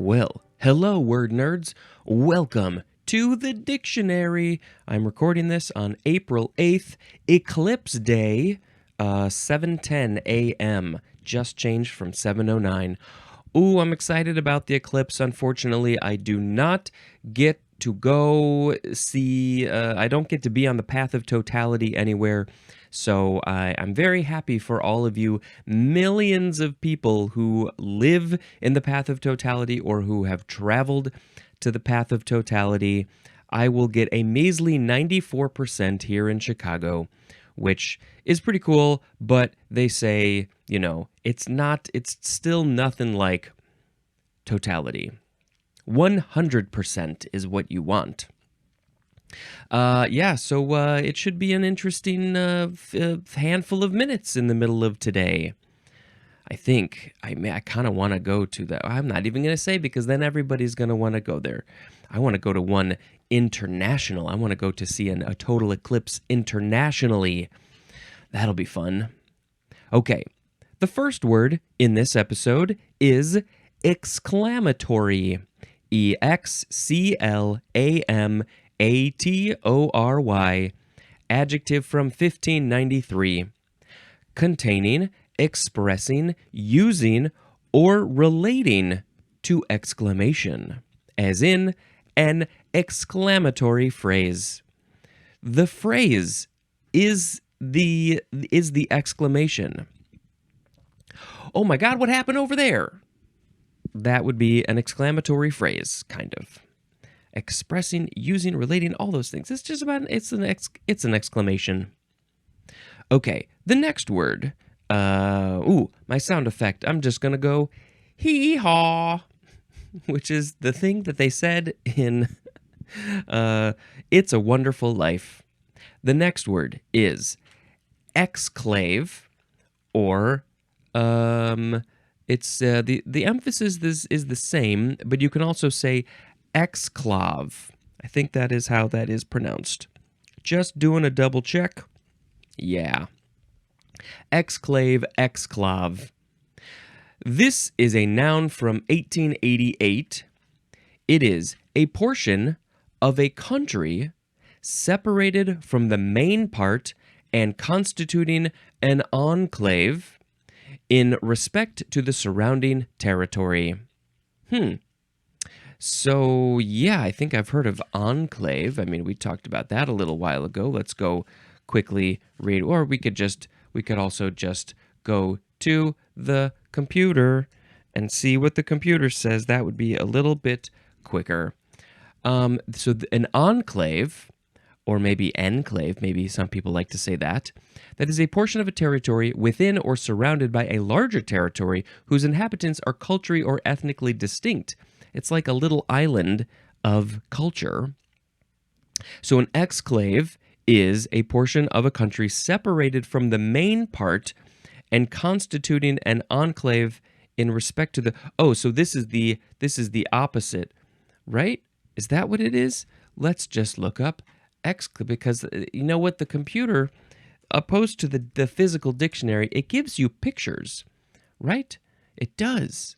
Well, hello, word nerds. Welcome to the dictionary. I'm recording this on April 8th, Eclipse Day, 7:10 a.m. Just changed from 7:09. Ooh, I'm excited about the eclipse. Unfortunately, I do not get to go see, I don't get to be on the path of totality anywhere. So I'm very happy for all of you millions of people who live in the path of totality or who have traveled to the path of totality. I will get a measly 94% here in Chicago, which is pretty cool, but they say, it's still nothing like totality. 100% is what you want. So it should be an interesting handful of minutes in the middle of today. I think I kind of want to go to that. I'm not even going to say because then everybody's going to want to go there. I want to go to one international. I want to go to see a total eclipse internationally. That'll be fun. Okay, the first word in this episode is exclamatory. exclamatory, adjective from 1593, containing, expressing, using, or relating to exclamation, as in an exclamatory phrase. The phrase is the exclamation. Oh my God, what happened over there? That would be an exclamatory phrase, kind of. Expressing, using, relating, all those things. It's just about, it's an exclamation. Okay, the next word. My sound effect. I'm just going to go hee-haw, which is the thing that they said in It's a Wonderful Life. The next word is exclave, or it's the emphasis is the same, but you can also say exclave. I think that is how that is pronounced. Just doing a double check. Yeah. Exclave, exclave. This is a noun from 1888. It is a portion of a country separated from the main part and constituting an enclave in respect to the surrounding territory. So, yeah, I think I've heard of enclave. I mean, we talked about that a little while ago. Let's go quickly read, or we could also just go to the computer and see what the computer says. That would be a little bit quicker. An enclave, or maybe enclave, maybe some people like to say that is a portion of a territory within or surrounded by a larger territory whose inhabitants are culturally or ethnically distinct. It's like a little island of culture. So an exclave is a portion of a country separated from the main part and constituting an enclave in respect to the... Oh, so this is the opposite, right? Is that what it is? Let's just look up because you know what, the computer, opposed to the physical dictionary, it gives you pictures, right? It does.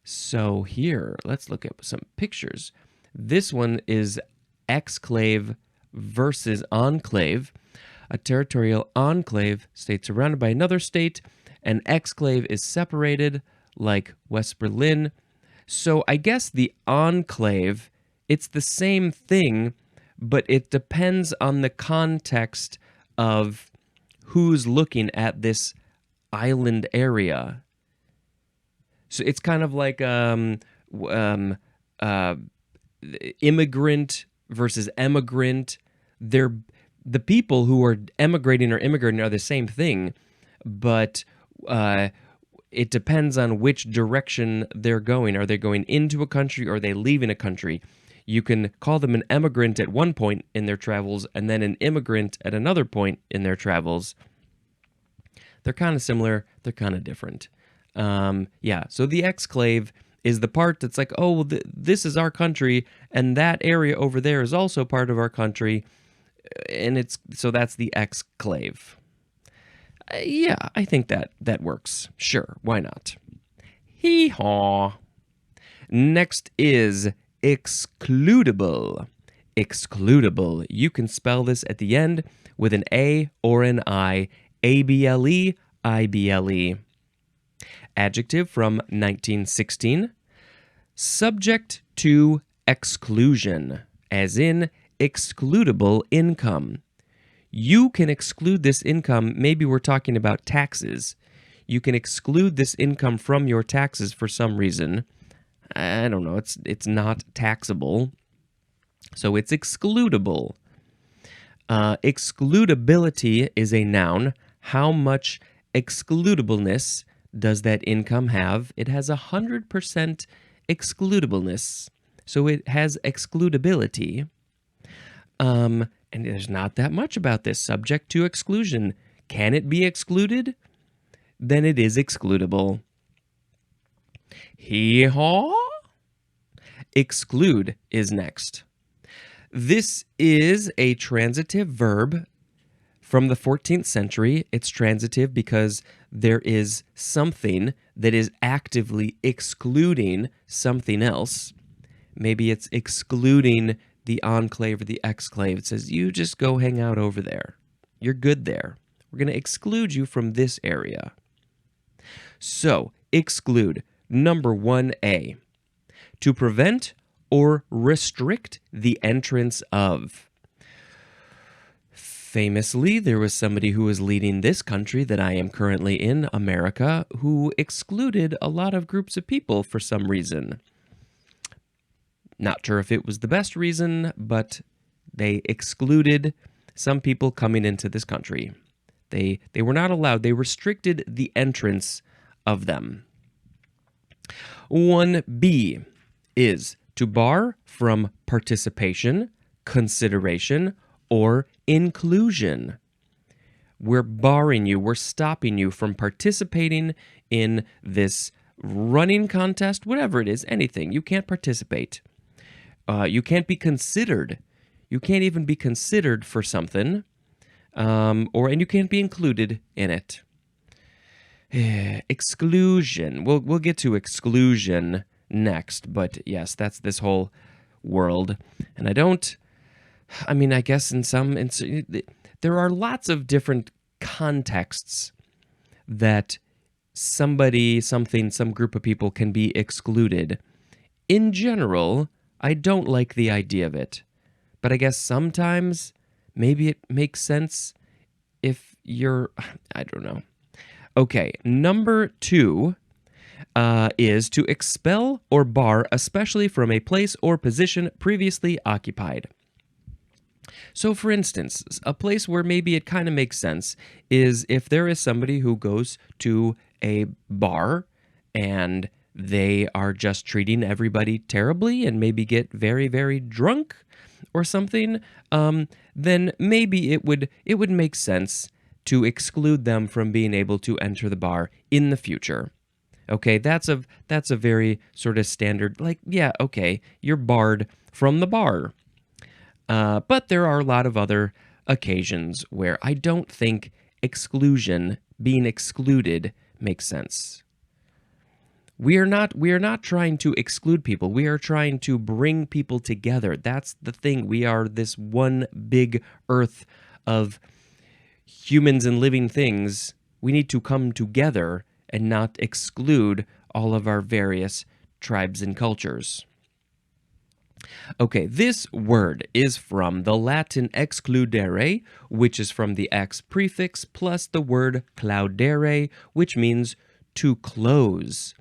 So here, let's look at some pictures. This one is exclave versus enclave. A territorial enclave, state surrounded by another state. An exclave is separated, like West Berlin. So I guess the enclave, it's the same thing, but it depends on the context of who's looking at this island area. So it's kind of like immigrant versus emigrant. The people who are emigrating or immigrating are the same thing, but it depends on which direction they're going. Are they going into a country or are they leaving a country? You can call them an emigrant at one point in their travels and then an immigrant at another point in their travels. They're kind of similar. They're kind of different. So the exclave is the part that's like, oh, well, this is our country, and that area over there is also part of our country, and so that's the exclave. I think that works. Sure, why not? Hee-haw. Next is excludable. Excludable. You can spell this at the end with an A or an I. A-B-L-E, I-B-L-E. Adjective from 1916. Subject to exclusion, as in excludable income. You can exclude this income. Maybe we're talking about taxes. You can exclude this income from your taxes for some reason. I don't know. It's not taxable. So it's excludable. Excludability is a noun. How much excludableness does that income have? It has 100% excludableness. So it has excludability. And there's not that much about this. Subject to exclusion. Can it be excluded? Then it is excludable. Hee-haw? Exclude is next. This is a transitive verb from the 14th century. It's transitive because there is something that is actively excluding something else. Maybe it's excluding the enclave or the exclave. It says, you just go hang out over there. You're good there. We're going to exclude you from this area. So, exclude. Number 1A. To prevent or restrict the entrance of. Famously, there was somebody who was leading this country that I am currently in, America, who excluded a lot of groups of people for some reason. Not sure if it was the best reason, but they excluded some people coming into this country. They were not allowed. They restricted the entrance of them. 1B is to bar from participation, consideration, or inclusion. We're barring you, we're stopping you from participating in this running contest, whatever it is, anything. You can't participate. You can't be considered. You can't even be considered for something, and you can't be included in it. Exclusion. We'll get to exclusion next, but yes, that's this whole world. And I guess there are lots of different contexts that somebody, something, some group of people can be excluded. In general, I don't like the idea of it, but I guess sometimes maybe it makes sense if I don't know. Okay, number 2 is to expel or bar, especially from a place or position previously occupied. So, for instance, a place where maybe it kind of makes sense is if there is somebody who goes to a bar and they are just treating everybody terribly and maybe get very, very drunk or something, then maybe it would make sense to exclude them from being able to enter the bar in the future. Okay, that's a very sort of standard, like, yeah, okay, you're barred from the bar. But there are a lot of other occasions where I don't think exclusion, being excluded, makes sense. We are not trying to exclude people. We are trying to bring people together. That's the thing. We are this one big earth of humans and living things. We need to come together and not exclude all of our various tribes and cultures. Okay, this word is from the Latin excludere, which is from the ex prefix, plus the word claudere, which means to close.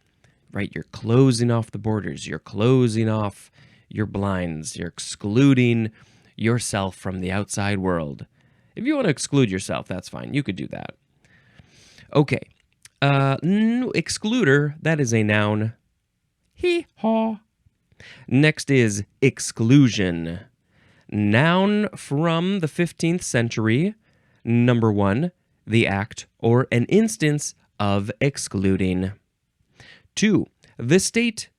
Right? You're closing off the borders. You're closing off your blinds. You're excluding yourself from the outside world. If you want to exclude yourself, that's fine. You could do that. Okay. Excluder, that is a noun. Hee-haw. Next is exclusion. Noun from the 15th century. Number 1, the act or an instance of excluding. 2, the state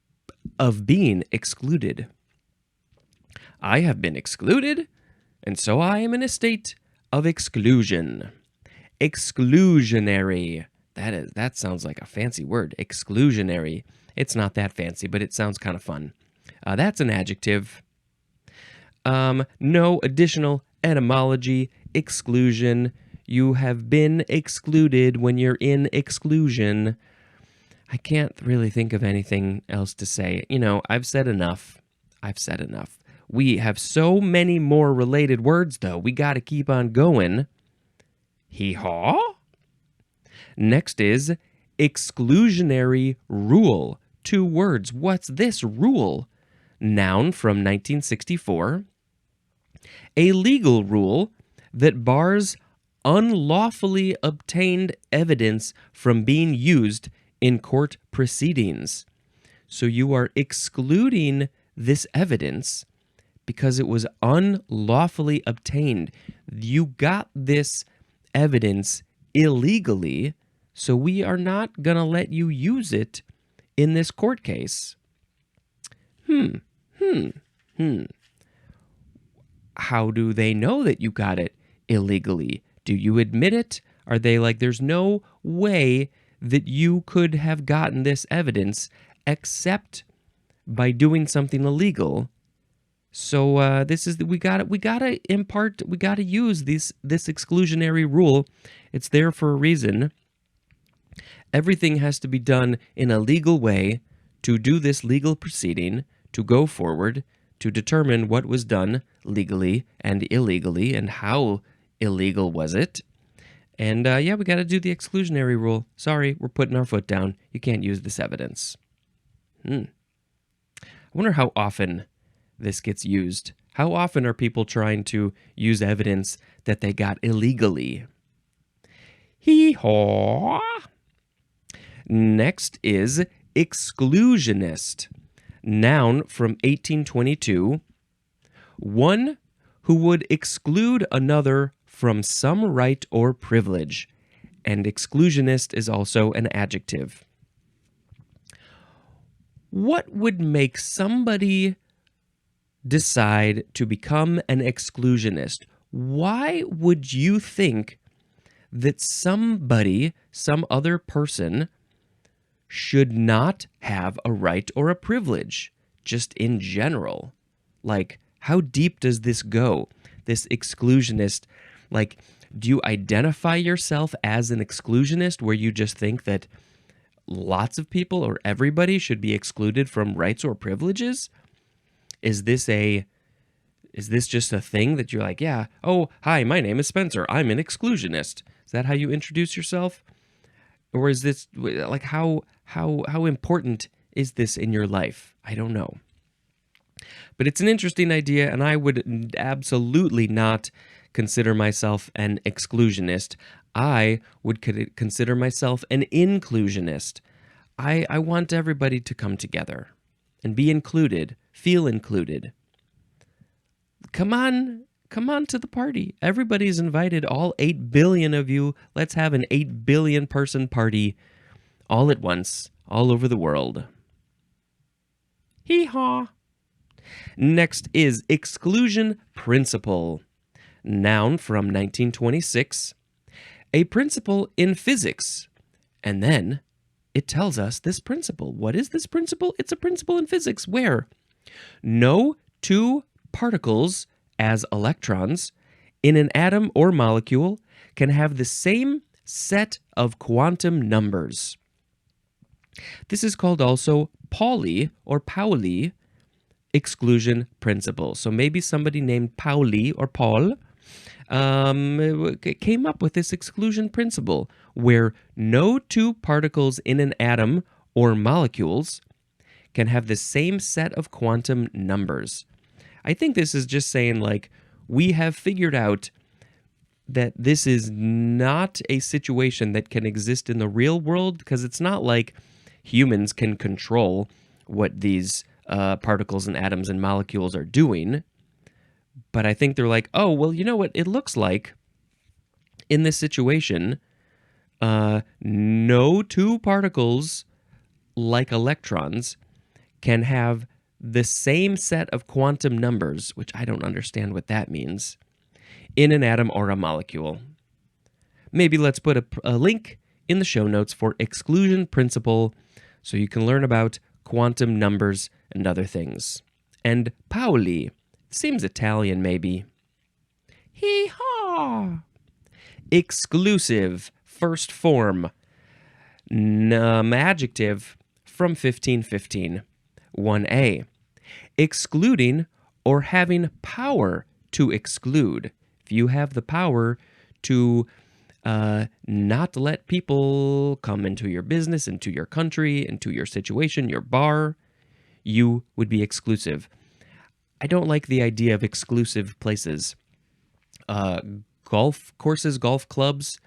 of being excluded. I have been excluded, and so I am in a state of exclusion. Exclusionary. That sounds like a fancy word. Exclusionary. It's not that fancy, but it sounds kind of fun. That's an adjective. No additional etymology. Exclusion. You have been excluded when you're in exclusion. I can't really think of anything else to say. I've said enough. We have so many more related words, though. We got to keep on going. Hee-haw. Next is exclusionary rule. 2 words. What's this rule? Noun from 1964. A legal rule that bars unlawfully obtained evidence from being used in court proceedings. So you are excluding this evidence because it was unlawfully obtained. You got this evidence illegally, so we are not going to let you use it in this court case. How do they know that you got it illegally? Do you admit it? Are they like, there's no way that you could have gotten this evidence except by doing something illegal? So this is we gotta use this exclusionary rule. It's there for a reason. Everything has to be done in a legal way to do this legal proceeding, to go forward, to determine what was done legally and illegally, and how illegal was it. And we got to do the exclusionary rule. Sorry, we're putting our foot down. You can't use this evidence. I wonder how often this gets used. How often are people trying to use evidence that they got illegally? Hee-haw! Next is exclusionist. Noun from 1822. One who would exclude another from some right or privilege. And exclusionist is also an adjective. What would make somebody decide to become an exclusionist? Why would you think that somebody, some other person, should not have a right or a privilege, just in general? Like, how deep does this go? This exclusionist, like, do you identify yourself as an exclusionist where you just think that lots of people or everybody should be excluded from rights or privileges? Is this just a thing that you're like, yeah, oh, hi, my name is Spencer. I'm an exclusionist. Is that how you introduce yourself? Or is this, like, how important is this in your life? I don't know. But it's an interesting idea, and I would absolutely not consider myself an exclusionist. I would consider myself an inclusionist. I want everybody to come together and be included, feel included. Come on to the party. Everybody's invited, all 8 billion of you. Let's have an 8 billion person party all at once, all over the world. Hee-haw. Next is exclusion principle. Noun from 1926. A principle in physics. And then it tells us this principle. What is this principle? It's a principle in physics where no 2 particles as electrons in an atom or molecule can have the same set of quantum numbers. This is called also Pauli or Pauli exclusion principle. So maybe somebody named Pauli or Paul came up with this exclusion principle where no 2 particles in an atom or molecules can have the same set of quantum numbers. I think this is just saying, like, we have figured out that this is not a situation that can exist in the real world, because it's not like humans can control what these particles and atoms and molecules are doing. But I think they're like, oh, well, you know what? It looks like in this situation, no 2 particles like electrons can have the same set of quantum numbers, which I don't understand what that means, in an atom or a molecule. Maybe let's put a link in the show notes for exclusion principle So you can learn about quantum numbers and other things. And Pauli seems Italian, maybe. Hee-haw! Exclusive, first form. Adjective from 1515. 1a. Excluding or having power to exclude. If you have the power to not let people come into your business, into your country, into your situation, your bar, you would be exclusive. I don't like the idea of exclusive places. Golf courses, golf clubs,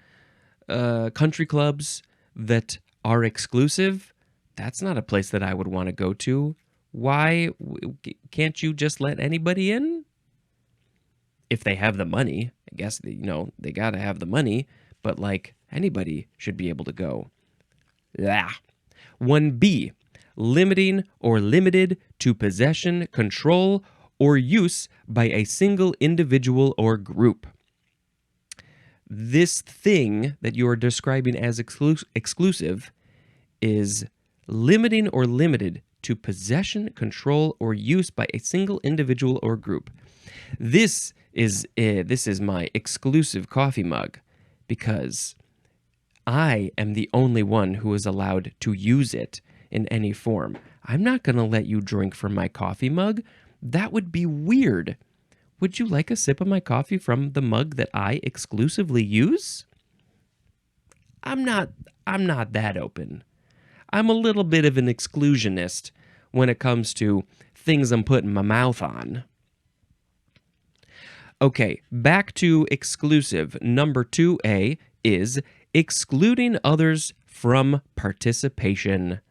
country clubs that are exclusive, that's not a place that I would want to go to. Why can't you just let anybody in? If they have the money, I guess, they got to have the money, but like anybody should be able to go. 1b, limiting or limited to possession, control, or use by a single individual or group. This thing that you are describing as exclusive is limiting or limited to possession, control, or use by a single individual or group. This is my exclusive coffee mug because I am the only one who is allowed to use it in any form. I'm not going to let you drink from my coffee mug. That would be weird. Would you like a sip of my coffee from the mug that I exclusively use? I'm not that open. I'm a little bit of an exclusionist when it comes to things I'm putting my mouth on. Okay, back to exclusive. Number 2a is excluding others from participation.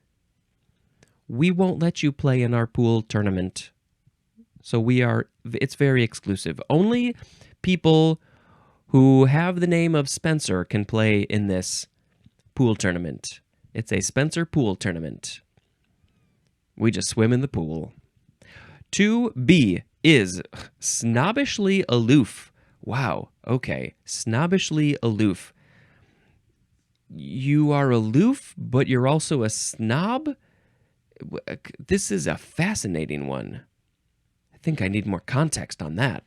We won't let you play in our pool tournament. So it's very exclusive. Only people who have the name of Spencer can play in this pool tournament. It's a Spencer pool tournament. We just swim in the pool. 2b is snobbishly aloof. Wow, okay. Snobbishly aloof. You are aloof, but you're also a snob? This is a fascinating one. I think I need more context on that.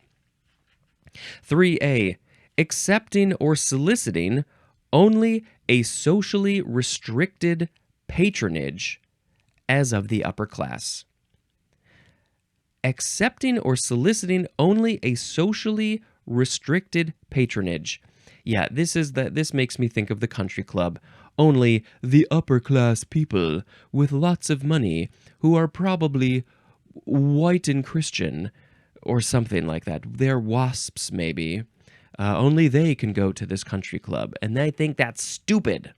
3a, accepting or soliciting only a socially restricted patronage as of the upper class. Accepting or soliciting only a socially restricted patronage. Yeah, this makes me think of the country club. Only the upper class people with lots of money who are probably white and Christian or something like that. They're wasps, maybe. Only they can go to this country club, and I think that's stupid.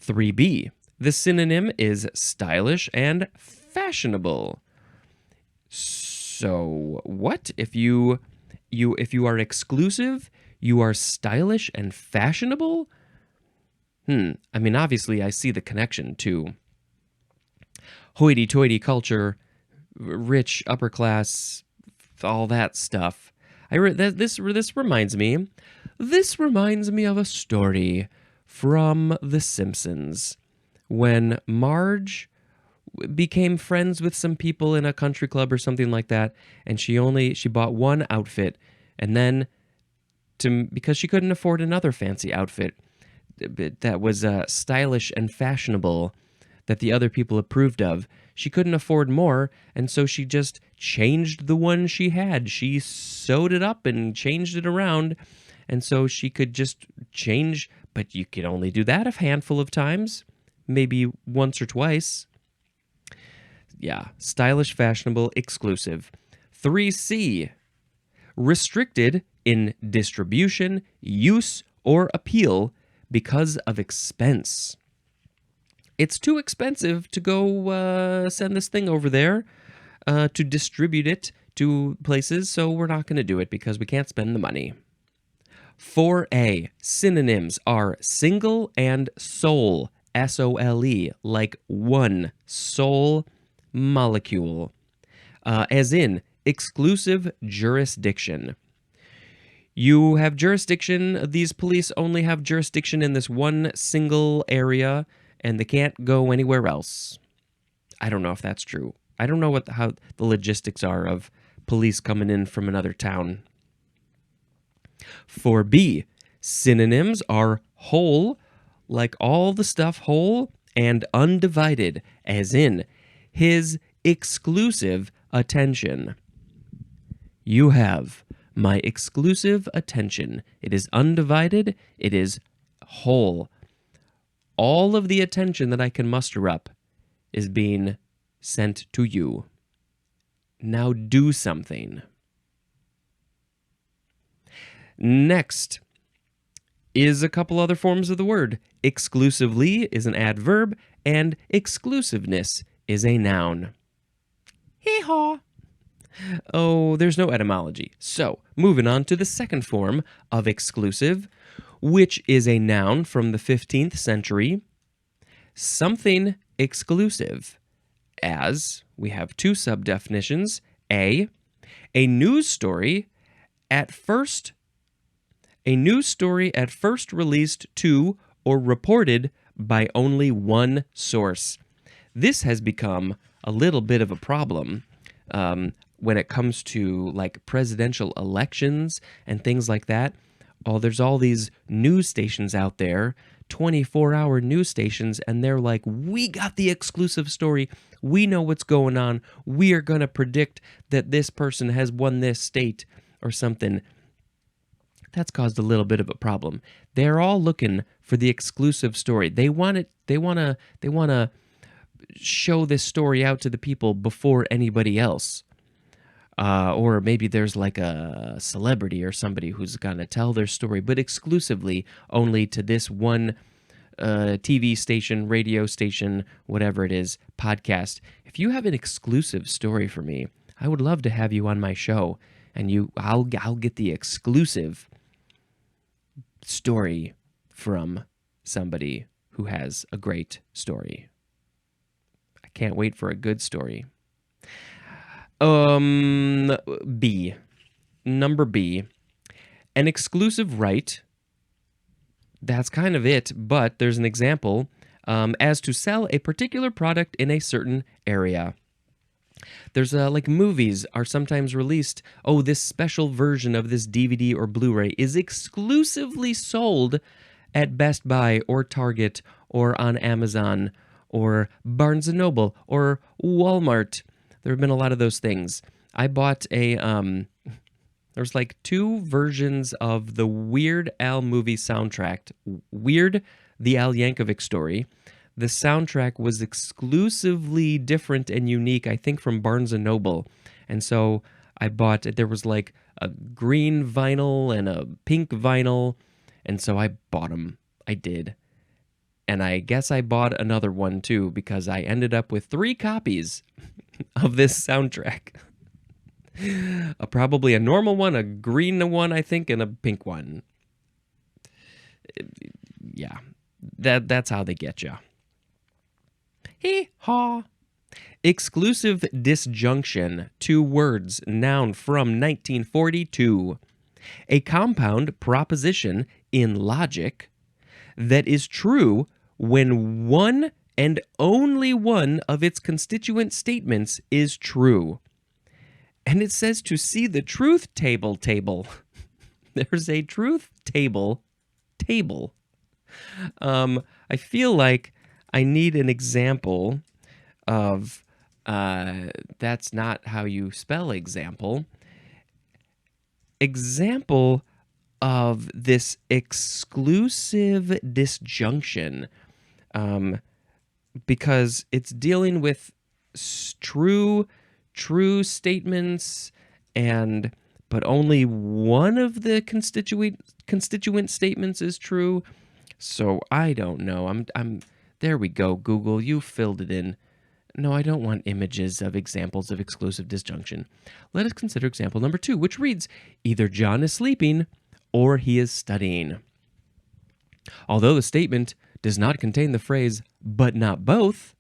3b, the synonym is stylish and fashionable. So what? If you are exclusive, you are stylish and fashionable? I mean, obviously, I see the connection to hoity-toity culture, rich, upper class, all that stuff. This reminds me of a story from The Simpsons when Marge became friends with some people in a country club or something like that, and she bought one outfit, and then because she couldn't afford another fancy outfit that was stylish and fashionable that the other people approved of, she couldn't afford more, and so she just changed the one she had. She sewed it up and changed it around, and so she could just change, but you could only do that a handful of times, maybe once or twice. Yeah, stylish, fashionable, exclusive. 3c, restricted in distribution, use, or appeal because of expense. It's too expensive to go send this thing over there to distribute it to places, so we're not going to do it because we can't spend the money. 4a, synonyms are single and sole, S-O-L-E, like one, sole, molecule, as in exclusive jurisdiction. You have jurisdiction, these police only have jurisdiction in this one single area, and they can't go anywhere else. I don't know if that's true. I don't know how the logistics are of police coming in from another town. For B, synonyms are whole, like all the stuff whole, and undivided, as in his exclusive attention. You have my exclusive attention. It is undivided. It is whole. All of the attention that I can muster up is being sent to you. Now do something. Next is a couple other forms of the word. Exclusively is an adverb, and exclusiveness is a noun. Hee-haw! Oh, there's no etymology. So, moving on to the second form of exclusive, which is a noun from the 15th century. Something exclusive, as we have two sub-definitions. A news story at first released to or reported by only one source. This has become a little bit of a problem when it comes to like presidential elections and things like that. Oh, there's all these news stations out there, 24-hour news stations, and they're like, we got the exclusive story. We know what's going on. We are going to predict that this person has won this state or something. That's caused a little bit of a problem. They're all looking for the exclusive story. They want to show this story out to the people before anybody else. Or maybe there's like a celebrity or somebody who's going to tell their story, but exclusively only to this one TV station, radio station, whatever it is, podcast. If you have an exclusive story for me, I would love to have you on my show, and I'll get the exclusive story from somebody who has a great story. I can't wait for a good story. B. Number B. An exclusive right. That's kind of it, but there's an example. As to sell a particular product in a certain area. There's like movies are sometimes released. Oh, this special version of this DVD or Blu-ray is exclusively sold at Best Buy or Target or on Amazon or Barnes & Noble or Walmart. There have been a lot of those things. I bought there's like two versions of the Weird Al movie soundtrack. Weird, the Al Yankovic story. The soundtrack was exclusively different and unique, I think, from Barnes & Noble. And so I bought, there was like a green vinyl and a pink vinyl. And so I bought them. I did. And I guess I bought another one too, because I ended up with 3 copies of this soundtrack. Probably a normal one, a green one, I think, and a pink one. Yeah, that's how they get you. Hee-haw. Exclusive disjunction. 2 words, noun from 1942. A compound proposition in logic that is true when one and only one of its constituent statements is true. And it says to see the truth table. There's a truth table. I feel like I need an example of, that's not how you spell example. Example of this exclusive disjunction. Because it's dealing with true statements, but only one of the constituent statements is true. So I don't know. There we go, Google. You filled it in. No, I don't want images of examples of exclusive disjunction. Let us consider example number 2, which reads, either John is sleeping or he is studying. Although the statement does not contain the phrase, but not both,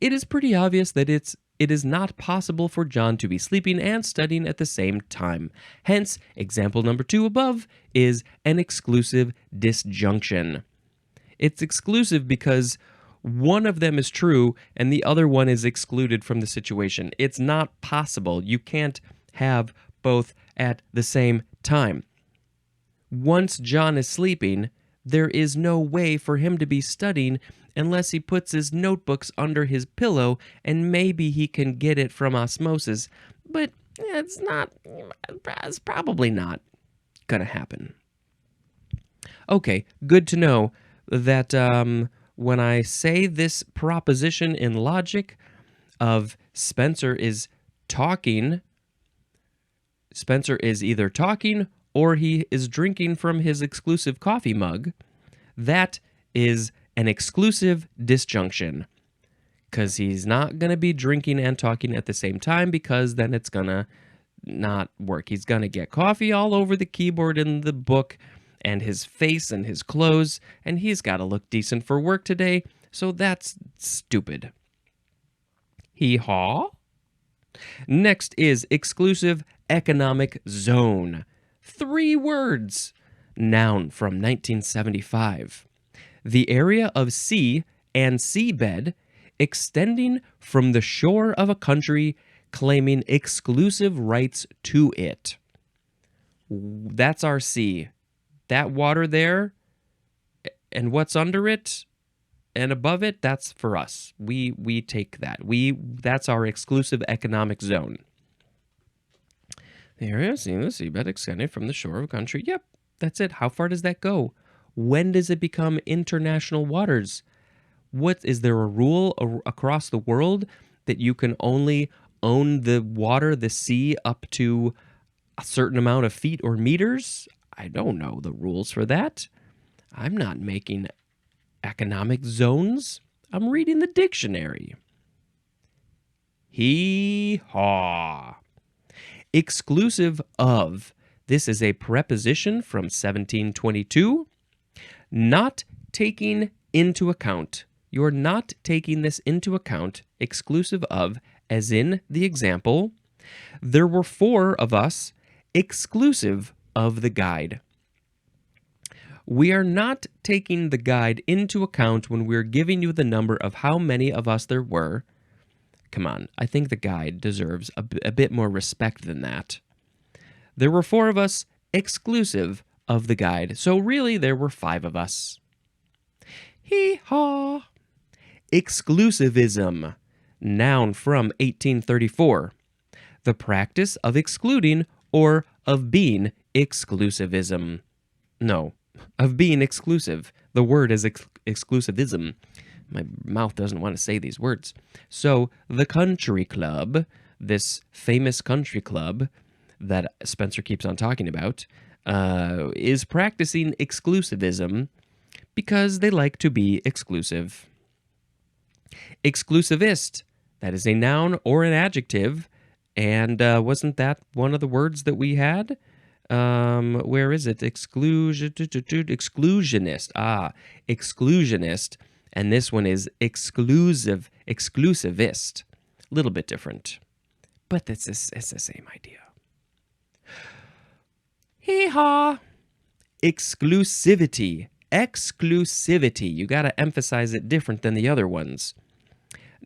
it is pretty obvious that it is not possible for John to be sleeping and studying at the same time. Hence, example number 2 above is an exclusive disjunction. It's exclusive because one of them is true and the other one is excluded from the situation. It's not possible. You can't have both at the same time. Once John is sleeping, there is no way for him to be studying unless he puts his notebooks under his pillow, and maybe he can get it from osmosis, but it's probably not going to happen. Okay, good to know that when I say this proposition in logic of Spencer is either talking or he is drinking from his exclusive coffee mug, that is an exclusive disjunction, because he's not going to be drinking and talking at the same time, because then it's going to not work. He's going to get coffee all over the keyboard in the book and his face and his clothes, and he's got to look decent for work today, so that's stupid. Hee-haw. Next is exclusive economic zone. 3 words. Noun from 1975. The area of sea and seabed extending from the shore of a country claiming exclusive rights to it. That's our sea. That water there and what's under it and above it, that's for us. We take that. That's our exclusive economic zone. The area of sea and the seabed extending from the shore of a country. Yep, that's it. How far does that go? When does it become international waters? Is there a rule across the world that you can only own the water, the sea, up to a certain amount of feet or meters? I don't know the rules for that. I'm not making economic zones. I'm reading the dictionary. Hee-haw. Exclusive of. This is a preposition from 1722. Not taking into account. You're not taking this into account. Exclusive of, as in the example, there were 4 of us exclusive of the guide. We are not taking the guide into account when we're giving you the number of how many of us there were. Come on, I think the guide deserves a bit more respect than that. There were 4 of us exclusive of the guide, so really there were 5 of us. Hee-haw! Exclusivism. Noun from 1834. The practice of excluding or of being exclusivism. No, of being exclusive. The word is exclusivism. My mouth doesn't want to say these words. So, the country club, this famous country club that Spencer keeps on talking about, is practicing exclusivism because they like to be exclusive. Exclusivist, that is a noun or an adjective, and wasn't that one of the words that we had? Where is it? Exclusionist. Exclusionist. And this one is exclusivist. A little bit different. But it's the same idea. Hee-haw! Exclusivity. Exclusivity. You got to emphasize it different than the other ones.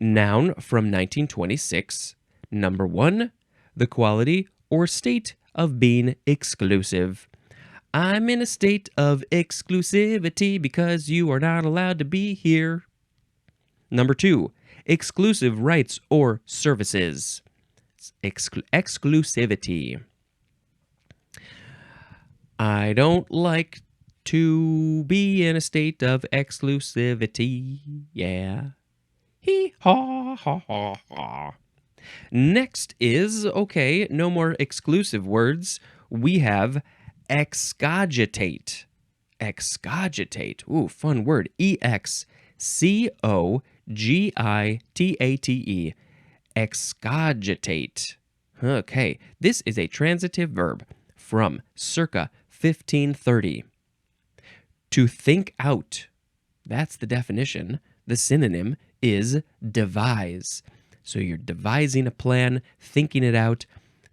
Noun from 1926. Number 1, the quality or state of being exclusive. I'm in a state of exclusivity because you are not allowed to be here. Number 2, exclusive rights or services. Exclusivity. I don't like to be in a state of exclusivity. Yeah. Hee-haw, ha, ha, ha. Next is, okay, no more exclusive words. We have excogitate. Excogitate. Ooh, fun word. E-X-C-O-G-I-T-A-T-E. Excogitate. Okay, this is a transitive verb from circa 1530. To think out. That's the definition. The synonym is devise. So you're devising a plan, thinking it out,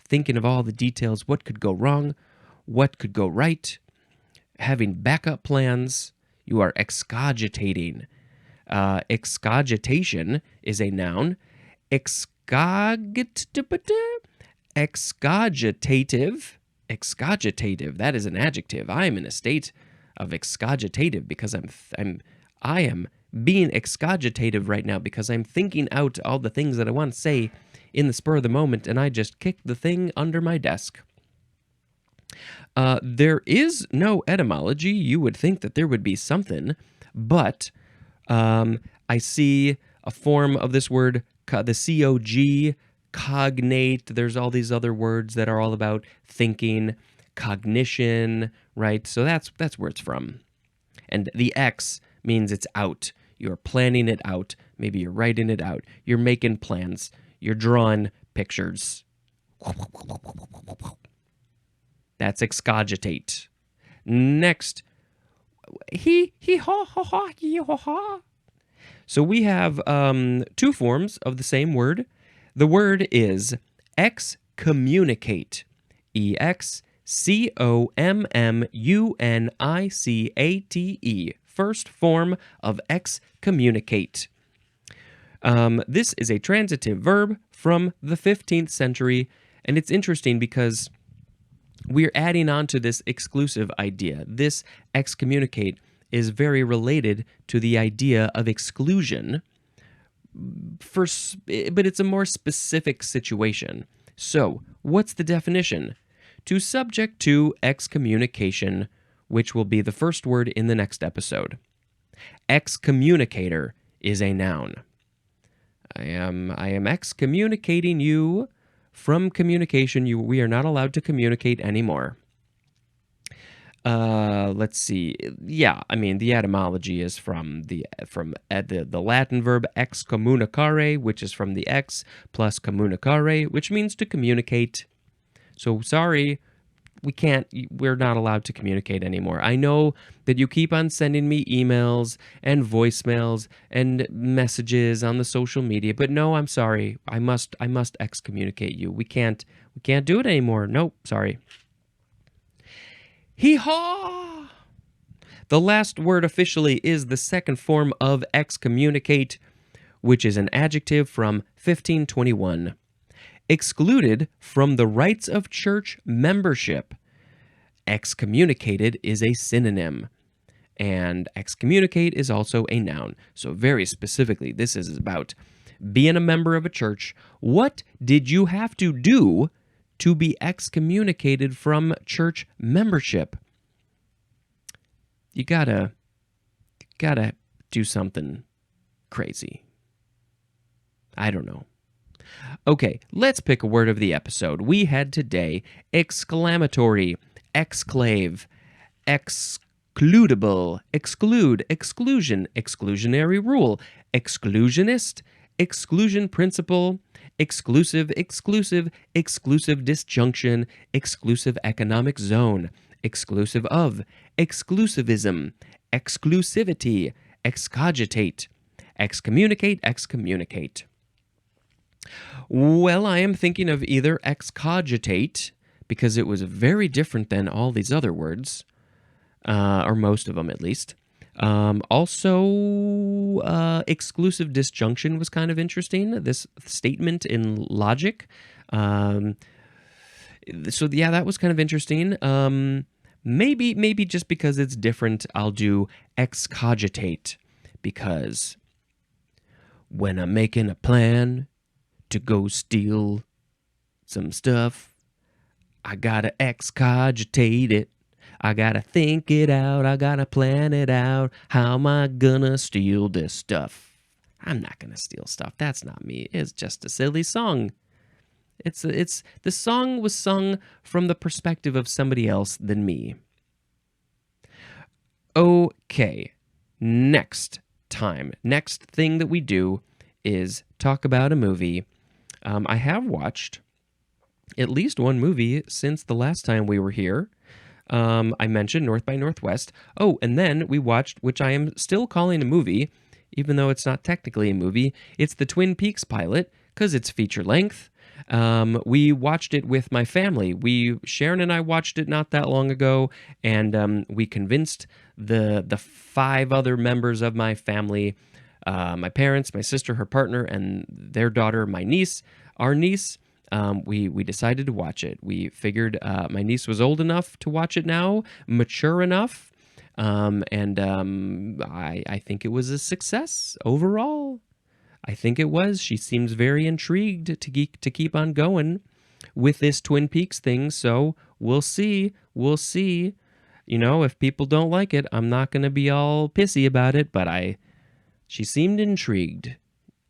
thinking of all the details, what could go wrong, what could go right, having backup plans. You are excogitating. Excogitation is a noun. Excogitative, that is an adjective. I am in a state of excogitative because I am being excogitative right now because I'm thinking out all the things that I want to say in the spur of the moment, and I just kicked the thing under my desk. There is no etymology. You would think that there would be something, but I see a form of this word, the cog, cognate. There's all these other words that are all about thinking, cognition, right? So that's where it's from. And the X means it's out. You're planning it out. Maybe you're writing it out. You're making plans. You're drawing pictures. That's excogitate. Next, he ha ha ha he ha ha. So we have two forms of the same word. The word is excommunicate. excommunicate. First form of excommunicate. This is a transitive verb from the 15th century, and it's interesting because we're adding on to this exclusive idea. This excommunicate is very related to the idea of exclusion, but it's a more specific situation. So, what's the definition? To subject to excommunication, which will be the first word in the next episode. Excommunicator is a noun. I am excommunicating you from communication. We are not allowed to communicate anymore. Let's see. Yeah, I mean, the etymology is from the Latin verb excommunicare, which is from the ex plus communicare, which means to communicate. So sorry, we're not allowed to communicate anymore. I know that you keep on sending me emails and voicemails and messages on the social media, but no, I'm sorry. I must excommunicate you. We can't do it anymore. Nope, sorry. Hee-haw! The last word officially is the second form of excommunicate, which is an adjective from 1521. Excluded from the rights of church membership. Excommunicated is a synonym, and excommunicate is also a noun. So very specifically, this is about being a member of a church. What did you have to do to be excommunicated from church membership? You gotta do something crazy. I don't know. Okay, let's pick a word of the episode. We had today exclamatory, exclave, excludable, exclude, exclusion, exclusionary rule, exclusionist, exclusion principle, exclusive, exclusive, exclusive disjunction, exclusive economic zone, exclusive of, exclusivism, exclusivity, excogitate, excommunicate, excommunicate. Well, I am thinking of either excogitate, because it was very different than all these other words, or most of them at least. Also, exclusive disjunction was kind of interesting, this statement in logic. So yeah, that was kind of interesting. Maybe just because it's different, I'll do excogitate, because when I'm making a plan to go steal some stuff, I gotta excogitate it. I gotta think it out. I gotta plan it out. How am I gonna steal this stuff? I'm not gonna steal stuff. That's not me. It's just a silly song. The song was sung from the perspective of somebody else than me. Okay, next thing that we do is talk about a movie. I have watched at least one movie since the last time we were here. I mentioned North by Northwest. Oh, and then we watched, which I am still calling a movie, even though it's not technically a movie. It's the Twin Peaks pilot, because it's feature length. We watched it with my family. Sharon and I watched it not that long ago, and we convinced the 5 other members of my family my parents, my sister, her partner, and their daughter, my niece, our niece. We decided to watch it. We figured my niece was old enough to watch it now, mature enough, and I think it was a success overall. I think it was. She seems very intrigued to keep on going with this Twin Peaks thing. So we'll see. We'll see. If people don't like it, I'm not going to be all pissy about it. But she seemed intrigued,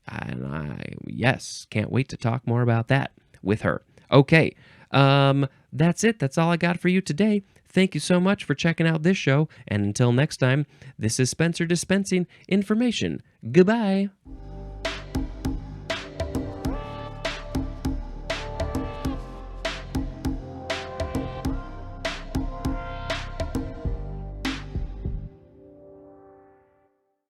and yes, can't wait to talk more about that with her. Okay, that's it. That's all I got for you today. Thank you so much for checking out this show, and until next time, this is Spencer dispensing information. Goodbye.